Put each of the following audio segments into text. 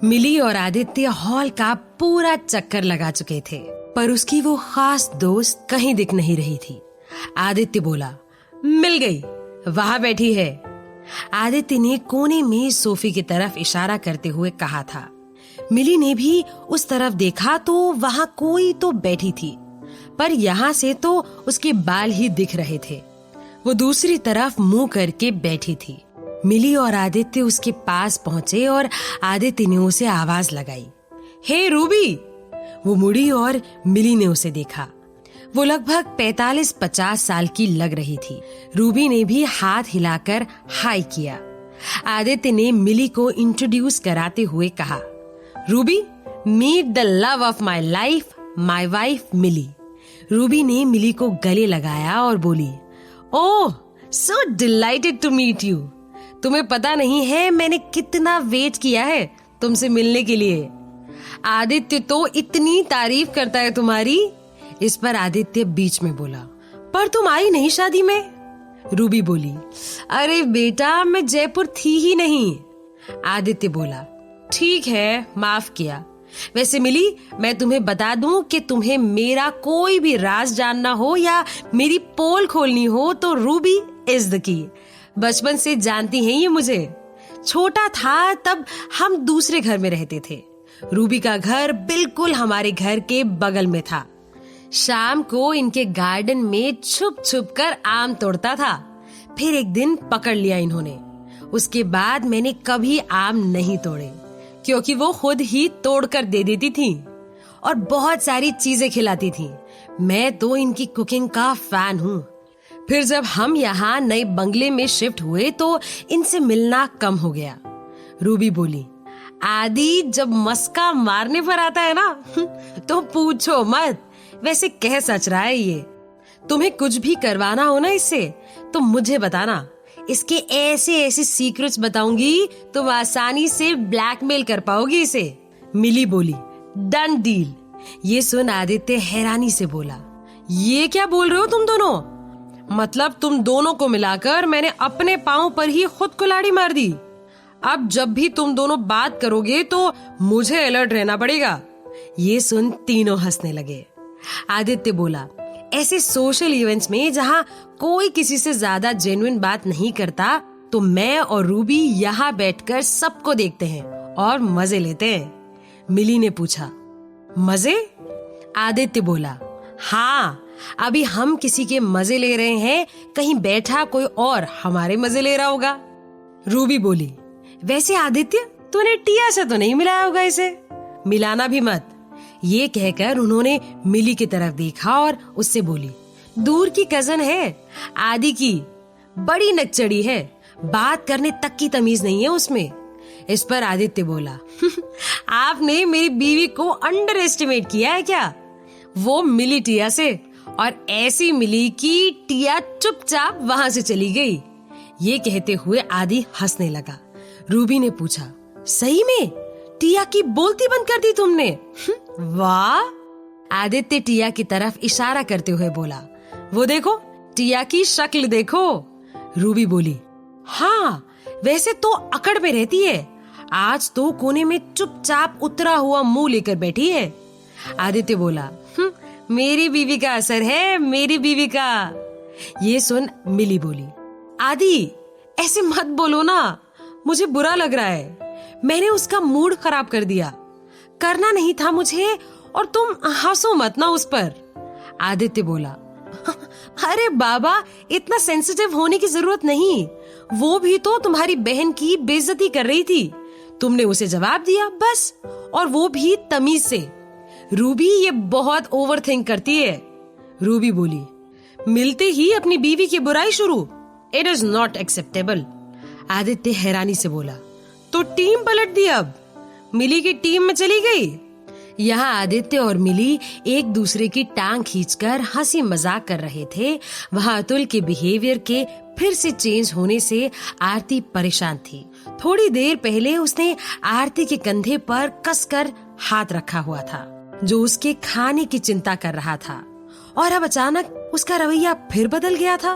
मिली और आदित्य हॉल का पूरा चक्कर लगा चुके थे, पर उसकी वो खास दोस्त कहीं दिख नहीं रही थी। आदित्य बोला, मिल गई, वहां बैठी है। आदित्य ने कोने में सोफे की तरफ इशारा करते हुए कहा था। मिली ने भी उस तरफ देखा तो वहां कोई तो बैठी थी, पर यहाँ से तो उसके बाल ही दिख रहे थे। वो दूसरी तरफ मुंह करके बैठी थी। मिली और आदित्य उसके पास पहुंचे और आदित्य ने उसे आवाज लगाई, हे रूबी। वो मुड़ी और मिली ने उसे देखा। वो लगभग 45-50 साल की लग रही थी। रूबी ने भी हाथ हिलाकर हाय किया। आदित्य ने मिली को इंट्रोड्यूस कराते हुए कहा, Ruby, meet the love of my life, my wife Millie. Ruby ने मिली को गले लगाया और बोली, oh, so delighted to meet you. तुम्हें पता नहीं है मैंने कितना वेट किया है तुमसे मिलने के लिए। आदित्य तो इतनी तारीफ करता है तुम्हारी। इस पर आदित्य बीच में बोला, पर तुम आई नहीं शादी में। रूबी बोली, अरे बेटा, मैं जयपुर थी ही नहीं। आदित्य बोला, ठीक है, माफ किया। वैसे मिली, मैं तुम्हें बता दूं कि तुम्हें मेरा कोई भी राज जानना हो या मेरी पोल खोलनी हो तो रूबी इज द की। बचपन से जानती हैं ये मुझे। छोटा था तब हम दूसरे घर में रहते थे। रूबी का घर बिल्कुल हमारे घर के बगल में था। शाम को इनके गार्डन में छुप छुप कर आम तोड़ता था। फिर एक दिन पकड़ लिया इन्होंने। उसके बाद मैंने कभी आम नहीं तोड़े, क्योंकि वो खुद ही तोड़कर दे देती थी और बहुत सारी चीजें खिलाती थी। मैं तो इनकी कुकिंग का फैन हूँ। फिर जब हम यहाँ नए बंगले में शिफ्ट हुए तो इनसे मिलना कम हो गया। रूबी बोली, आदि जब मस्का मारने पर आता है ना तो पूछो मत। वैसे कह सच रहा है ये। तुम्हें कुछ भी करवाना हो ना इससे तो मुझे बताना। इसके ऐसे ऐसे सीक्रेट्स बताऊंगी तुम आसानी से ब्लैकमेल कर पाओगी इसे। मिली बोली, डन डील। ये सुन आदित्य हैरानी से बोला, ये क्या बोल रहे हो तुम दोनों? मतलब तुम दोनों को मिलाकर मैंने अपने पांव पर ही खुद कुल्हाड़ी मार दी। अब जब भी तुम दोनों बात करोगे तो मुझे अलर्ट रहना पड़ेगा। ये सुन तीनों हंसने लगे। आदित्य बोला, ऐसे सोशल इवेंट्स में जहाँ कोई किसी से ज्यादा जेन्युइन बात नहीं करता तो मैं और रूबी यहाँ बैठकर सबको देखते हैं और मजे लेते हैं। मिली ने पूछा, मजे? आदित्य बोला, हाँ, अभी हम किसी के मजे ले रहे हैं, कहीं बैठा कोई और हमारे मजे ले रहा होगा। रूबी बोली, वैसे आदित्य, तूने टिया से तो नहीं मिलाया होगा इसे? मिलाना भी मत। ये कहकर उन्होंने मिली की तरफ देखा और उससे बोली, दूर की कजन है, आदि की। बड़ी नकचड़ी है, बात करने तक की तमीज नहीं है उसमें। इस पर आदित्य बोला, आपने मेरी बीवी को अंडर एस्टिमेट किया है क्या? वो मिली टिया से, और ऐसी मिली कि टिया चुपचाप वहां से चली गई। ये कहते हुए आदि हंसने लगा। रूबी ने पूछा, सही में टिया की बोलती बंद कर दी तुमने? वाह। आदित्य टिया की तरफ इशारा करते हुए बोला, वो देखो, टिया की शक्ल देखो। रूबी बोली, हाँ, वैसे तो अकड़ में रहती है, आज तो कोने में चुपचाप उतरा हुआ मुंह लेकर बैठी है। आदित्य बोला, मेरी बीवी का असर है, मेरी बीवी का। ये सुन मिली बोली, आदि ऐसे मत बोलो ना, मुझे बुरा लग रहा है। मैंने उसका मूड खराब कर दिया। करना नहीं था मुझे, और तुम हंसो मत ना उस पर। आदित्य बोला, अरे बाबा, इतना सेंसिटिव होने की जरूरत नहीं। वो भी तो तुम्हारी बहन की बेइज्जती कर रही थी, तुमने उसे जवाब दिया बस, और वो भी तमीज से। रूबी ये बहुत ओवरथिंक करती है। रूबी बोली, मिलते ही अपनी बीवी की बुराई शुरू, it is not acceptable. Aditya हैरानी से बोला, तो टीम पलट दी, अब मिली की टीम में चली गई। यहाँ आदित्य और मिली एक दूसरे की टांग खींचकर हंसी मजाक कर रहे थे। वहाँ अतुल के बिहेवियर के फिर से चेंज होने से आरती परेशान थी। थोड़ी देर पहले उसने आरती के कंधे पर कसकर हाथ रखा हुआ था, जो उसके खाने की चिंता कर रहा था, और अब अचानक उसका रवैया फिर बदल गया था।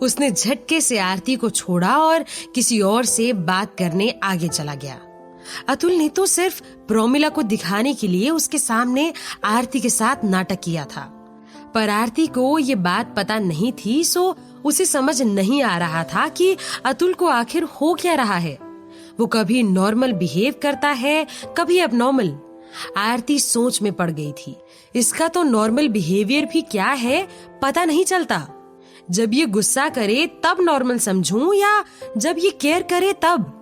उसने झटके से आरती को छोड़ा और किसी और से बात करने आगे चला गया। अतुल ने तो सिर्फ प्रोमिला को दिखाने के लिए उसके सामने आरती के साथ नाटक किया था, पर आरती को ये बात पता नहीं थी, सो उसे समझ नहीं आ रहा था कि अतुल को आखिर हो क्या रहा है। वो कभी नॉर्मल बिहेव करता है, कभी अबनॉर्मल। आरती सोच में पड़ गई थी। इसका तो नॉर्मल बिहेवियर भी क्या है पता नहीं चलता। जब ये गुस्सा करे तब नॉर्मल समझूं या जब ये केयर करे तब।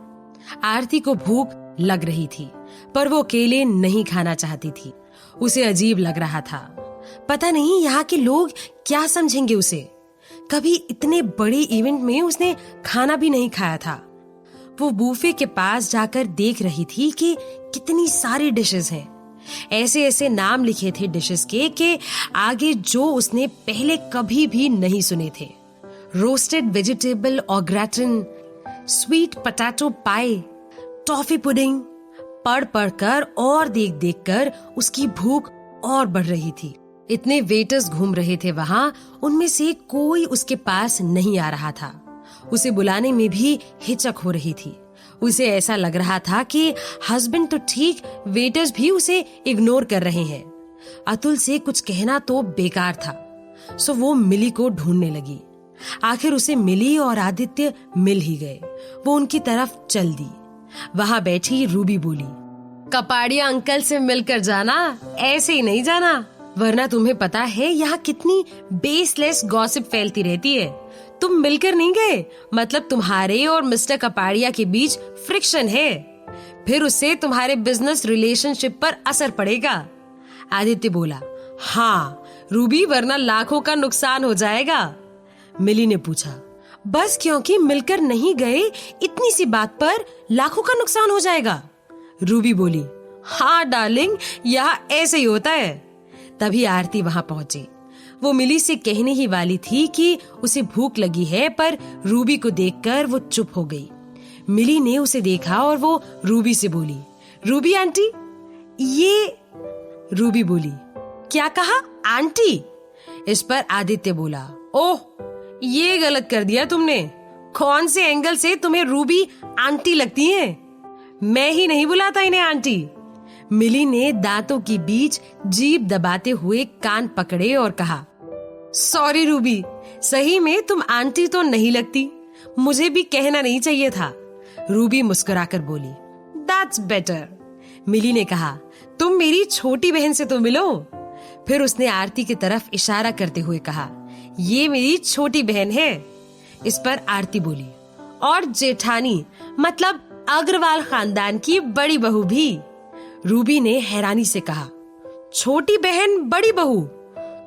आरती को भूख लग रही थी, पर वो अकेले नहीं खाना चाहती थी। उसे अजीब लग रहा था। पता नहीं यहाँ के लोग क्या समझेंगे उसे। कभी इतने बड़े इवेंट में उसने खाना भी नहीं खाया था। वो बूफे के पास जाकर देख रही थी कि कितनी सारी डिशेस हैं। ऐसे ऐसे नाम लिखे थे डिशेस के कि आगे जो उसने पहले कभी भी नहीं सुने थे। रोस्टेड वेजिटेबल और ग्रेटन, स्वीट पोटैटो पाई, टॉफी पुडिंग। पढ़ कर और देख देख कर उसकी भूख और बढ़ रही थी। इतने वेटर्स घूम रहे थे वहाँ, उनमें से कोई उसके पास नहीं आ रहा था। उसे बुलाने में भी हिचक हो रही थी। उसे ऐसा लग रहा था कि हस्बैंड तो ठीक, वेटर्स भी उसे इग्नोर कर रहे हैं। अतुल से कुछ कहना तो बेकार था, सो वो मिली को ढूंढने लगी। आखिर उसे मिली और आदित्य मिल ही गए। वो उनकी तरफ चल दी। वहां बैठी रूबी बोली, कपाड़िया अंकल से मिलकर जाना, ऐसे ही नहीं जाना, वरना तुम्हें पता है यहाँ कितनी बेसलेस गॉसिप फैलती रहती है। तुम मिलकर नहीं गए, मतलब तुम्हारे और मिस्टर कपाड़िया के बीच फ्रिक्शन है, फिर उससे तुम्हारे बिजनेस रिलेशनशिप पर असर पड़ेगा। आदित्य बोला, हाँ रूबी, वरना लाखों का नुकसान हो जाएगा। मिली ने पूछा, बस क्योंकि मिलकर नहीं गए इतनी सी बात पर लाखों का नुकसान हो जाएगा? रूबी बोली, हाँ डार्लिंग, यहाँ ऐसे ही होता है। तभी आरती वहां पहुंची। वो मिली से कहने ही वाली थी कि उसे भूख लगी है, पर रूबी को देखकर वो चुप हो गई। मिली ने उसे देखा और वो रूबी से बोली, रूबी आंटी ये। रूबी बोली, क्या कहा आंटी? इस पर आदित्य बोला, ओह ये गलत कर दिया तुमने। कौन से एंगल से तुम्हें रूबी आंटी लगती है? मैं ही नहीं बुलाता इन्हें आंटी। मिली ने दांतों के बीच जीभ दबाते हुए कान पकड़े और कहा, सॉरी रूबी, सही में तुम आंटी तो नहीं लगती, मुझे भी कहना नहीं चाहिए था। रूबी मुस्कुराकर बोली, दैट्स बेटर। मिली ने कहा, तुम मेरी छोटी बहन से तो मिलो। फिर उसने आरती की तरफ इशारा करते हुए कहा, ये मेरी छोटी बहन है। इस पर आरती बोली, और जेठानी मतलब अग्रवाल खानदान की बड़ी बहू भी। रूबी ने हैरानी से कहा, छोटी बहन बड़ी बहू,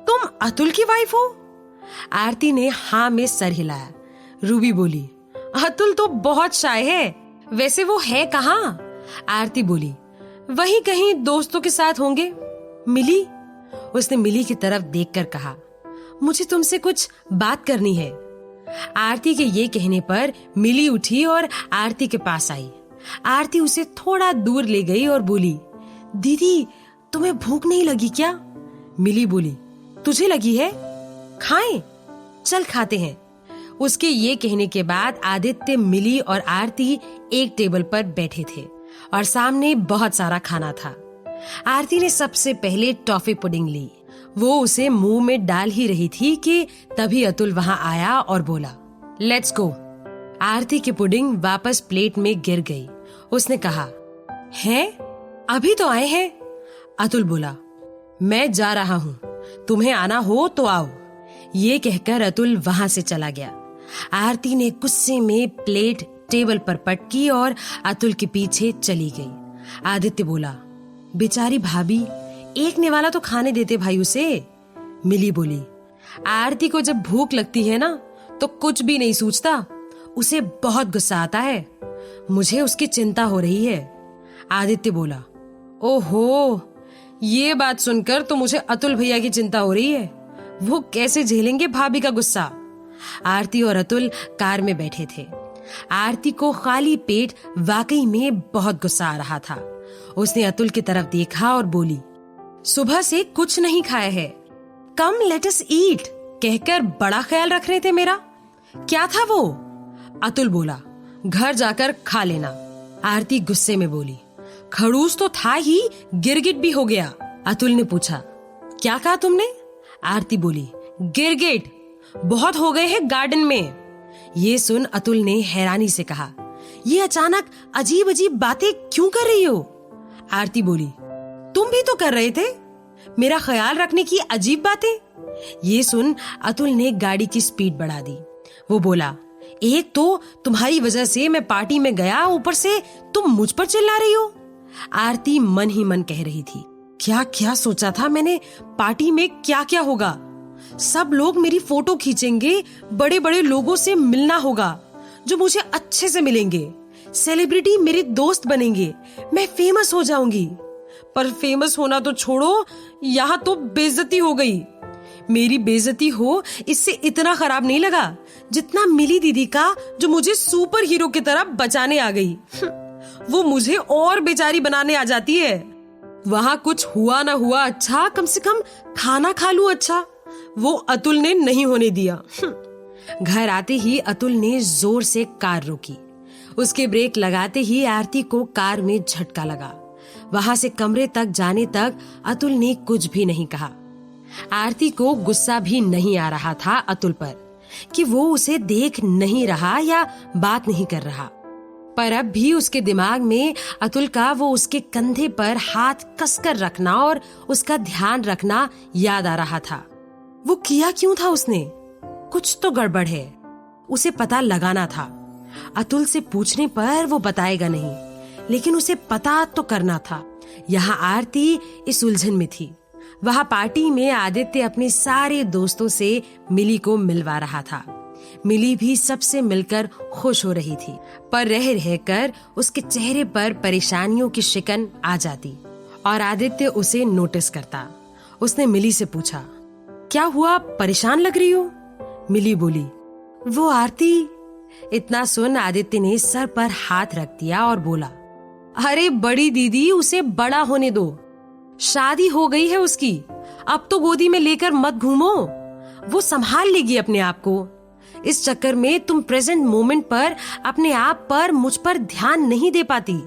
तुम अतुल की वाइफ हो? आरती ने हाँ में सर हिलाया। रूबी बोली, अतुल तो बहुत शाय है, वैसे वो है कहाँ? आरती बोली, वहीं कहीं दोस्तों के साथ होंगे। मिली? उसने मिली की तरफ देखकर कहा, मुझे तुमसे कुछ बात करनी है। आरती के ये कहने पर मिली उठी और आरती के पास आई। आरती उसे थोड़ा दूर ले गई और बोली, दीदी तुम्हें भूख नहीं लगी क्या? मिली बोली, तुझे लगी है, खाएं, चल खाते हैं। उसके ये कहने के बाद आदित्य, मिली और आरती एक टेबल पर बैठे थे और सामने बहुत सारा खाना था। आरती ने सबसे पहले टॉफी पुडिंग ली। वो उसे मुंह में डाल ही रही थी कि तभी अतुल वहां आया और बोला, लेट्स गो। आरती की पुडिंग वापस प्लेट में गिर गई। उसने कहा, हैं? अभी तो आए हैं। अतुल बोला, मैं जा रहा हूँ, तुम्हें आना हो तो आओ। ये कहकर अतुल वहां से चला गया। आरती ने गुस्से में प्लेट टेबल पर पटकी और अतुल के पीछे चली गई। आदित्य बोला, बेचारी भाभी, एक निवाला तो खाने देते भाई उसे। मिली बोली, आरती को जब भूख लगती है ना तो कुछ भी नहीं सूझता, उसे बहुत गुस्सा आता है, मुझे उसकी चिंता हो रही है। आदित्य बोला, ओहो, ये बात सुनकर तो मुझे अतुल भैया की चिंता हो रही है, वो कैसे झेलेंगे भाभी का गुस्सा। आरती और अतुल कार में बैठे थे। आरती को खाली पेट वाकई में बहुत गुस्सा आ रहा था। उसने अतुल की तरफ देखा और बोली, सुबह से कुछ नहीं खाया है, कम लेट अस ईट कहकर बड़ा ख्याल रख रहे थे मेरा, क्या था वो? अतुल बोला, घर जाकर खा लेना। आरती गुस्से में बोली, खड़ूस तो था ही, गिरगिट भी हो गया। अतुल ने पूछा, क्या कहा तुमने? आरती बोली, गिरगिट बहुत हो गए हैं गार्डन में। ये सुन अतुल ने हैरानी से कहा, ये अचानक अजीब अजीब बातें क्यों कर रही हो? आरती बोली, तुम भी तो कर रहे थे, मेरा ख्याल रखने की अजीब बातें। ये सुन अतुल ने गाड़ी की स्पीड बढ़ा दी। वो बोला, एक तो तुम्हारी वजह से मैं पार्टी में गया, ऊपर से तुम मुझ पर चिल्ला रही हो। आरती मन ही मन कह रही थी, क्या क्या सोचा था मैंने, पार्टी में क्या क्या होगा, सब लोग मेरी फोटो खींचेंगे, बड़े बड़े लोगों से मिलना होगा जो मुझे अच्छे से मिलेंगे, सेलिब्रिटी मेरे दोस्त बनेंगे, मैं फेमस हो जाऊंगी। पर फेमस होना तो छोड़ो, यहाँ तो बेइज्जती हो गई। मेरी बेइज्जती हो इससे इतना खराब नहीं लगा जितना मिली दीदी का, जो मुझे सुपर हीरो की तरह बचाने आ गई। वो मुझे और बेचारी बनाने आ जाती है। वहां कुछ हुआ ना हुआ अच्छा, कम से कम खाना खा लूं अच्छा। वो अतुल ने नहीं होने दिया। घर आते ही अतुल ने जोर से कार रोकी। उसके ब्रेक लगाते ही आरती को कार में झटका लगा। वहां से कमरे तक जाने तक अतुल ने कुछ भी नहीं कहा। आरती को गुस्सा भी नहीं आ रहा था अतुल पर कि वो उसे देख नहीं रहा या बात नहीं कर रहा, पर अब भी उसके दिमाग में अतुल का वो उसके कंधे पर हाथ कसकर रखना और उसका ध्यान रखना याद आ रहा था। वो किया क्यों था उसने? कुछ तो गड़बड़ है, उसे पता लगाना था। अतुल से पूछने पर वो बताएगा नहीं, लेकिन उसे पता तो करना था। यहाँ आरती इस उलझन में थी। वहाँ पार्टी में आदित्य अपने सारे दोस्तों से मिली को मिलवा रहा था। मिली भी सबसे मिलकर खुश हो रही थी, पर रह रहकर उसके चेहरे पर परेशानियों की शिकन आ जाती और आदित्य उसे नोटिस करता। उसने मिली से पूछा, क्या हुआ, परेशान लग रही हो? मिली बोली, वो आरती। इतना सुन आदित्य ने सर पर हाथ रख दिया और बोला, अरे बड़ी दीदी, उसे बड़ा होने दो, शादी हो गई है उसकी, अब तो गोदी में लेकर मत घूमो, वो संभाल लेगी अपने आप को। इस चक्कर में तुम प्रेजेंट मोमेंट पर अपने आप पर, मुझ पर ध्यान नहीं दे पाती।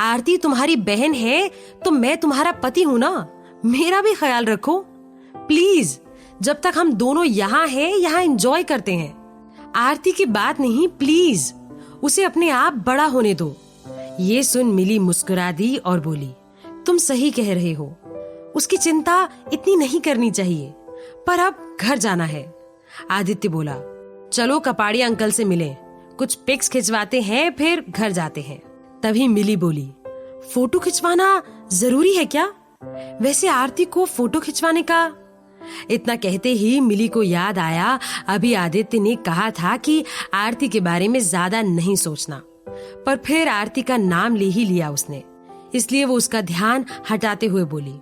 आरती तुम्हारी बहन है तो मैं तुम्हारा पति हूं ना, मेरा भी ख्याल रखो प्लीज। जब तक हम दोनों यहाँ हैं, यहाँ एंजॉय करते हैं। आरती की बात नहीं, प्लीज उसे अपने आप बड़ा होने दो। ये सुन मिली मुस्कुरा दी और बोली, तुम सही कह रहे हो, उसकी चिंता इतनी नहीं करनी चाहिए, पर अब घर जाना है। आदित्य बोला, चलो कपाड़िया अंकल से मिलें, कुछ पिक्स खिंचवाते हैं, फिर घर जाते हैं। तभी मिली बोली, फोटो खिंचवाना जरूरी है क्या? वैसे आरती को फोटो खिंचवाने का। इतना कहते ही मिली को याद आया, अभी आदित्य ने कहा था कि आरती के बारे में ज्यादा नहीं सोचना, पर फिर आरती का नाम ले ही लिया उसने, इसलिए वो उसका ध्यान हटाते हुए बोली,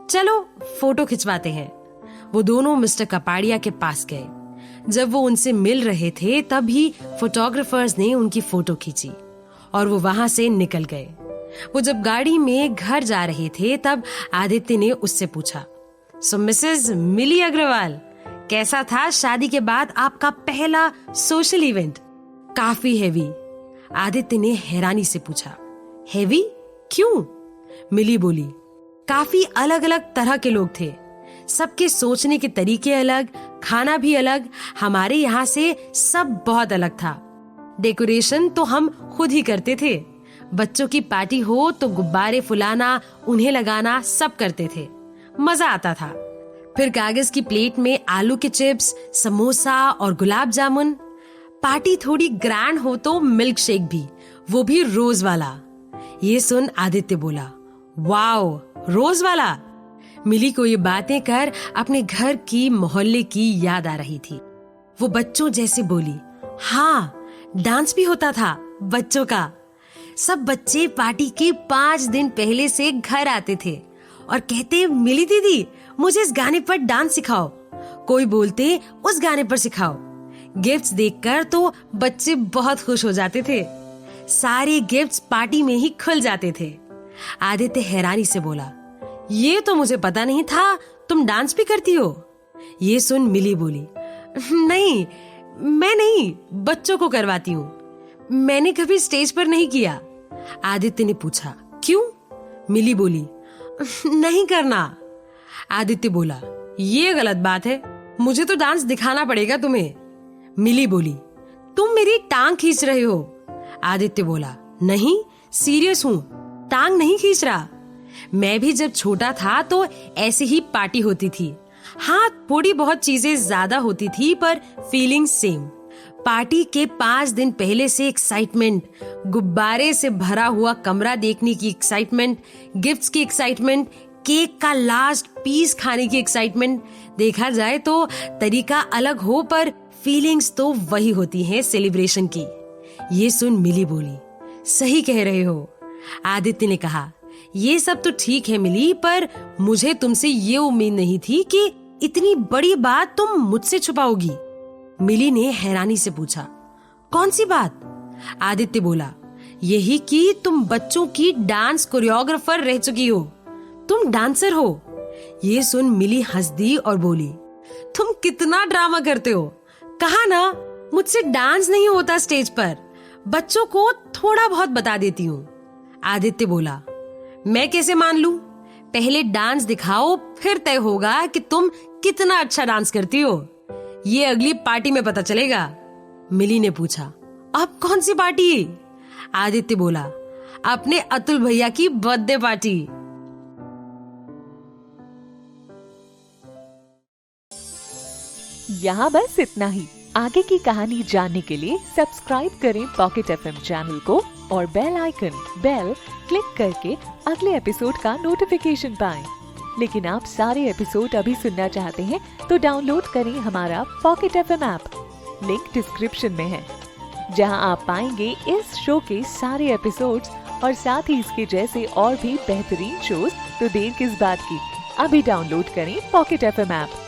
चलो फोटो खिंचवाते हैं। वो दोनों मिस्टर कपाड़िया के पास गए। जब वो उनसे मिल रहे थे तभी फोटोग्राफर्स ने उनकी फोटो खींची और वो वहां से निकल गए। वो जब गाड़ी में घर जा रहे थे तब आदित्य ने उससे पूछा, सो मिसेस मिली अग्रवाल, कैसा था शादी के बाद आपका पहला सोशल इवेंट? काफी हेवी। आदित्य ने हैरानी से पूछा, हेवी क्यों? मिली बोली, काफी अलग अलग तरह के लोग थे, सबके सोचने के तरीके अलग, खाना भी अलग, हमारे यहाँ से सब बहुत अलग था। डेकोरेशन तो हम खुद ही करते थे, बच्चों की पार्टी हो तो गुब्बारे फुलाना, उन्हें लगाना सब करते थे, मजा आता था। फिर कागज की प्लेट में आलू के चिप्स, समोसा और गुलाब जामुन। पार्टी थोड़ी ग्रैंड हो तो मिल्क शेक भी, वो भी रोज वाला। ये सुन आदित्य बोला, वाओ रोज वाला। मिली को ये बातें कर अपने घर की, मोहल्ले की याद आ रही थी। वो बच्चों जैसे बोली, हाँ डांस भी होता था बच्चों का। सब बच्चे पार्टी के 5 दिन पहले से घर आते थे और कहते, मिली दीदी मुझे इस गाने पर डांस सिखाओ, कोई बोलते उस गाने पर सिखाओ। गिफ्ट्स देखकर तो बच्चे बहुत खुश हो जाते थे, सारे गिफ्ट्स पार्टी में ही खुल जाते थे। आदित्य हैरानी से बोला, ये तो मुझे पता नहीं था, तुम डांस भी करती हो? ये सुन मिली बोली, नहीं मैं नहीं, बच्चों को करवाती हूँ, मैंने कभी स्टेज पर नहीं किया। आदित्य ने पूछा, क्यों? मिली बोली, नहीं करना। आदित्य बोला, ये गलत बात है, मुझे तो डांस दिखाना पड़ेगा तुम्हें। मिली बोली, तुम मेरी टांग खींच रहे हो। आदित्य बोला, नहीं, सीरियस हूं, टांग नहीं खींच रहा। मैं भी जब छोटा था तो ऐसे ही पार्टी होती थी। हाँ, थोड़ी बहुत चीजें ज्यादा होती थी पर फीलिंग सेम। पार्टी के 5 दिन पहले से एक्साइटमेंट, गुब्बारे से भरा हुआ कमरा देखने की एक्साइटमेंट, गिफ्ट्स की एक्साइटमेंट, केक का लास्ट पीस खाने की एक्साइटमेंट। देखा जाए तो तरीका अलग हो पर फीलिंग्स तो वही होती हैं सेलिब्रेशन की। ये सुन मिली बोली, सही कह रहे हो। आदित्य ने कहा, ये सब तो ठीक है मिली, पर मुझे तुमसे ये उम्मीद नहीं थी कि इतनी बड़ी बात तुम मुझसे छुपाओगी। मिली ने हैरानी से पूछा, कौन सी बात? आदित्य बोला, यही कि तुम बच्चों की डांस कोरियोग्राफर रह चुकी हो, तुम डांसर हो। ये सुन मिली हंस दी और बोली, तुम कितना ड्रामा करते हो, कहा ना मुझसे डांस नहीं होता स्टेज पर, बच्चों को थोड़ा बहुत बता देती हूँ। आदित्य बोला, मैं कैसे मान लूं? पहले डांस दिखाओ, फिर तय होगा कि तुम कितना अच्छा डांस करती हो। ये अगली पार्टी में पता चलेगा। मिली ने पूछा, अब कौन सी पार्टी? आदित्य बोला, अपने अतुल भैया की बर्थडे पार्टी। यहाँ बस इतना ही। आगे की कहानी जानने के लिए सब्सक्राइब करें पॉकेट एफएम चैनल को और बेल क्लिक करके अगले एपिसोड का नोटिफिकेशन पाएं। लेकिन आप सारे एपिसोड अभी सुनना चाहते हैं तो डाउनलोड करें हमारा pocket FM app, link description में है, जहां आप पाएंगे इस शो के सारे एपिसोड्स और साथ ही इसके जैसे और भी बेहतरीन शोज। तो देर किस बात की, अभी डाउनलोड करें पॉकेट एफएम ऐप।